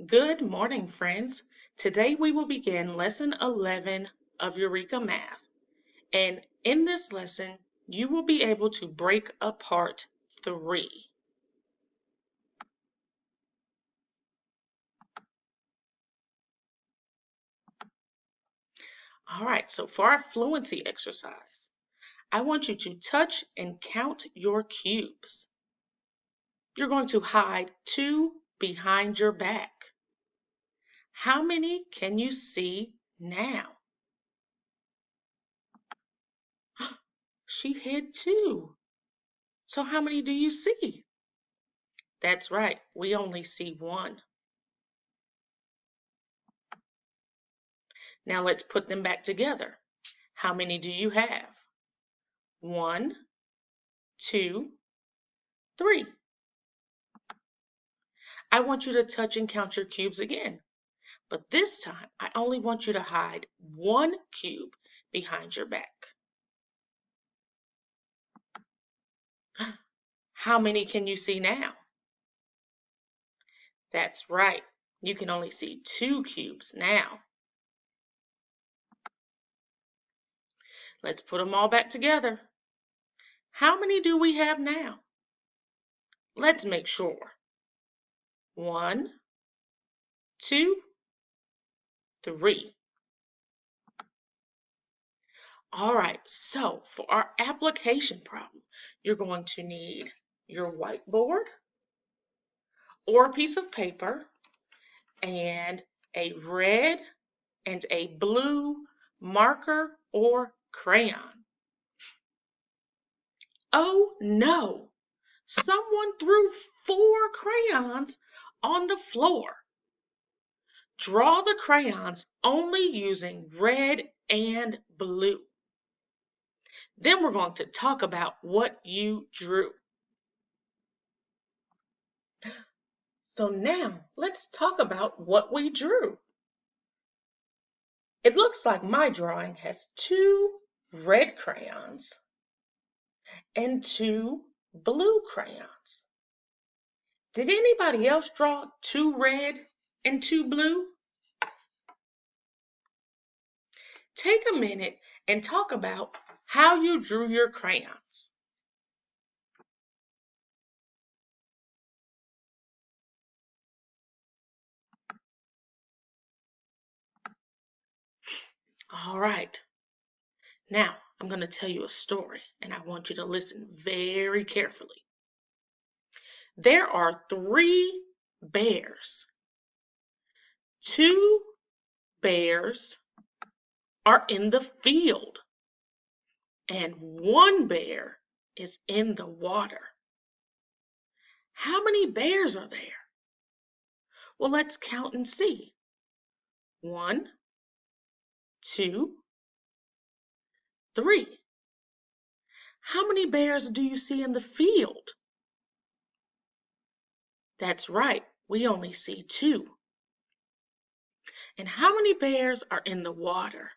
Good morning, friends. Today we will begin Lesson 11 of Eureka Math. And in this lesson, you will be able to break apart 3. All right, so for our fluency exercise, I want you to touch and count your cubes. You're going to hide 2 behind your back. How many can you see now? She hid 2. So how many do you see? That's right, we only see 1. Now let's put them back together. How many do you have? 1, 2, 3. I want you to touch and count your cubes again, but this time I only want you to hide 1 cube behind your back. How many can you see now? That's right, you can only see 2 cubes now. Let's put them all back together. How many do we have now? Let's make sure. 1, 2, 3. All right, so for our application problem, you're going to need your whiteboard or a piece of paper and a red and a blue marker or crayon. Oh no, someone threw 4 crayons on the floor. Draw the crayons only using red and blue. Then we're going to talk about what you drew. So now let's talk about what we drew. It looks like my drawing has 2 red crayons and 2 blue crayons. Did anybody else draw 2 red and 2 blue? Take a minute and talk about how you drew your crayons. All right. Now, I'm going to tell you a story, and I want you to listen very carefully. There are 3 bears. 2 bears are in the field, and 1 bear is in the water. How many bears are there? Well, let's count and see. 1, 2, 3. How many bears do you see in the field? That's right, we only see 2. And how many bears are in the water?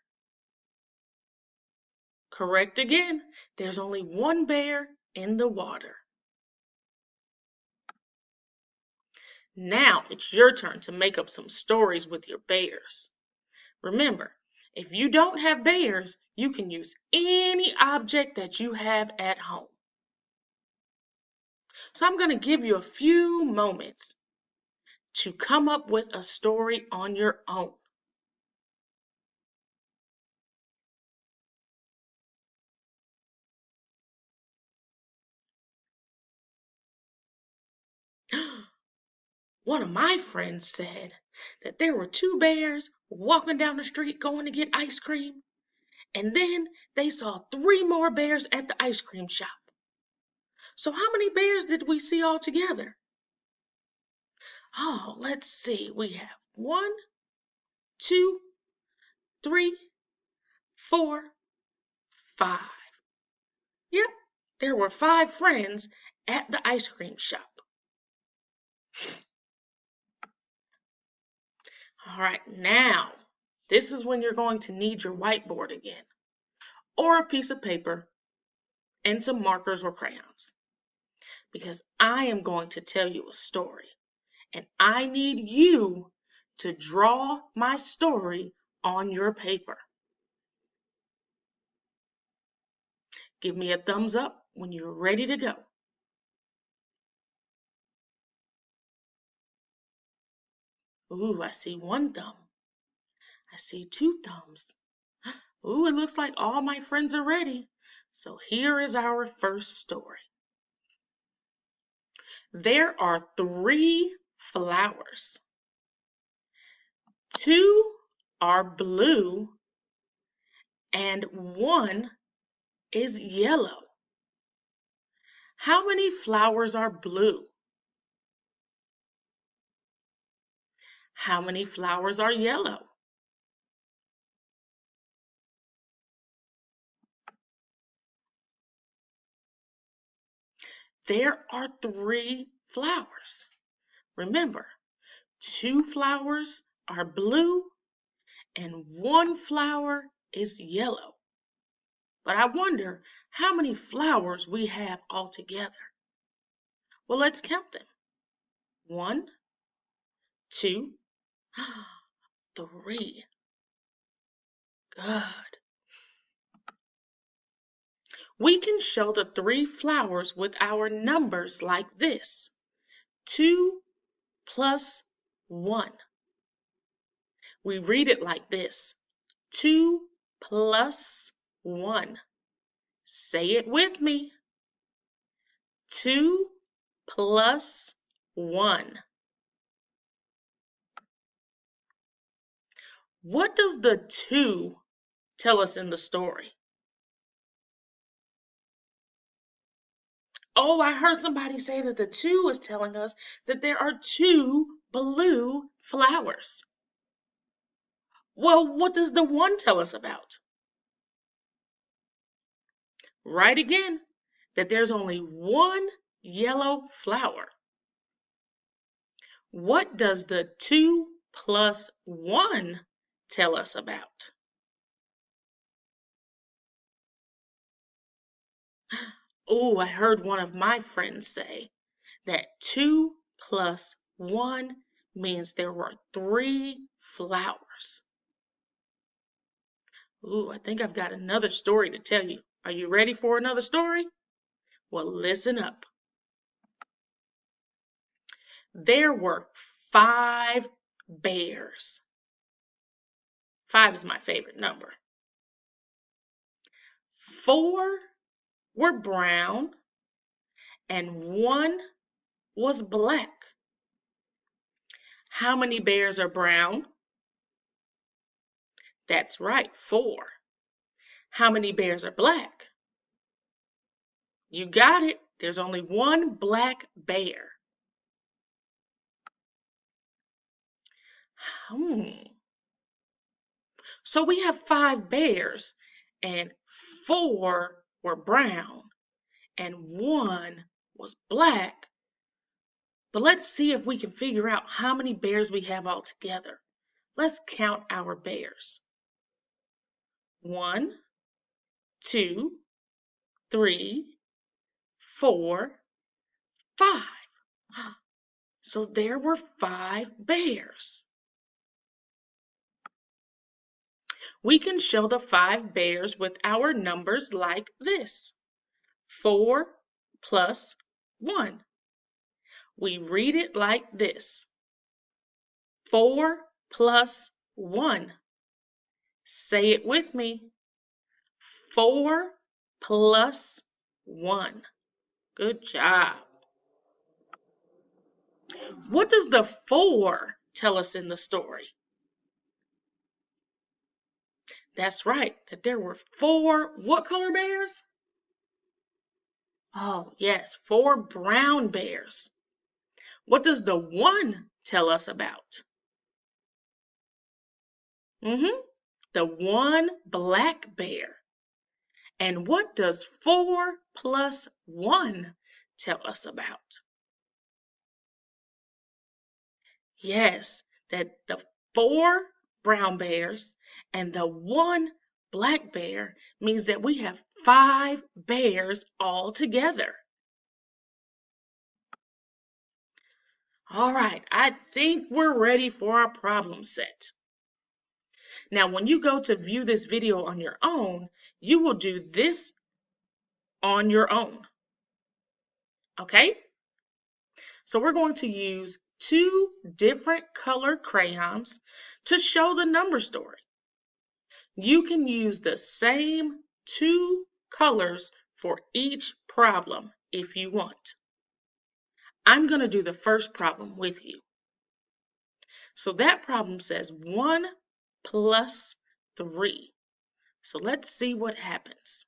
Correct again, there's only 1 bear in the water. Now it's your turn to make up some stories with your bears. Remember, if you don't have bears, you can use any object that you have at home. So I'm going to give you a few moments to come up with a story on your own. One of my friends said that there were 2 bears walking down the street going to get ice cream, and then they saw 3 more bears at the ice cream shop. So how many bears did we see all together? Oh, let's see. We have 1, 2, 3, 4, 5. Yep, there were 5 friends at the ice cream shop. All right, now this is when you're going to need your whiteboard again, or a piece of paper and some markers or crayons, because I am going to tell you a story, and I need you to draw my story on your paper. Give me a thumbs up when you're ready to go. Ooh, I see one thumb. I see two thumbs. Ooh, it looks like all my friends are ready. So here is our first story. There are 3 flowers. 2 are blue and 1 is yellow. How many flowers are blue? How many flowers are yellow? There are 3 flowers. Remember, 2 flowers are blue and 1 flower is yellow. But I wonder how many flowers we have altogether. Well, let's count them. 1, 2, 3. Good. We can show the 3 flowers with our numbers like this. 2 plus 1. We read it like this. 2 plus 1. Say it with me. 2 plus 1. What does the 2 tell us in the story? Oh, I heard somebody say that the 2 is telling us that there are 2 blue flowers. Well, what does the 1 tell us about? Right again, that there's only 1 yellow flower. What does the 2 plus 1 tell us about? Oh, I heard one of my friends say that 2 plus 1 means there were 3 flowers. Ooh, I think I've got another story to tell you. Are you ready for another story? Well, listen up. There were 5 bears. 5 is my favorite number. 4 were brown and 1 was black. How many bears are brown? That's right, 4. How many bears are black? You got it. There's only 1 black bear. So we have 5 bears and 4 were brown and 1 was black. But let's see if we can figure out how many bears we have all together. Let's count our bears. 1, 2, 3, 4, 5. So there were 5 bears. We can show the 5 bears with our numbers like this. 4 plus 1. We read it like this. 4 plus 1. Say it with me. 4 plus 1. Good job. What does the 4 tell us in the story? That's right, that there were 4 what color bears? Oh, yes, 4 brown bears. What does the 1 tell us about? The 1 black bear. And what does 4 plus 1 tell us about? Yes, that the 4 brown bears and the 1 black bear means that we have 5 bears all together. All right, I think we're ready for our problem set. Now, when you go to view this video on your own, you will do this on your own. Okay? So we're going to use 2 different colored crayons to show the number story. You can use the same 2 colors for each problem if you want. I'm going to do the first problem with you. So that problem says 1 plus 3. So let's see what happens.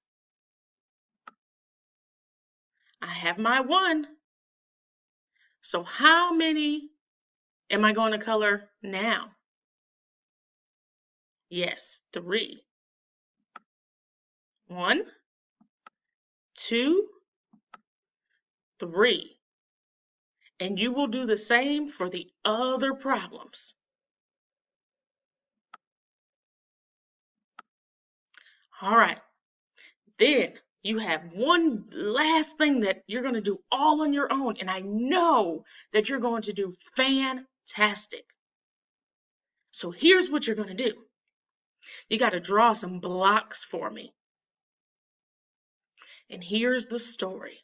I have my 1. So how many am I going to color now? Yes, 3. 1, 2, 3. And you will do the same for the other problems. All right. Then you have one last thing that you're going to do all on your own, and I know that you're going to do fantastic. So here's what you're going to do. You got to draw some blocks for me. And here's the story.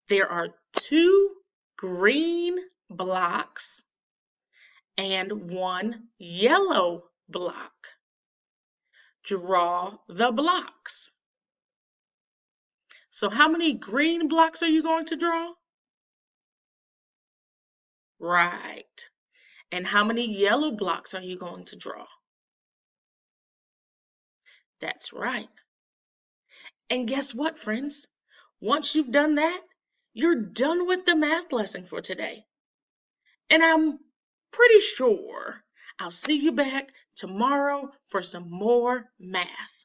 There are 2 green blocks and 1 yellow block. Draw the blocks. So how many green blocks are you going to draw? Right. And how many yellow blocks are you going to draw? That's right. And guess what, friends? Once you've done that, you're done with the math lesson for today. And I'm pretty sure I'll see you back tomorrow for some more math.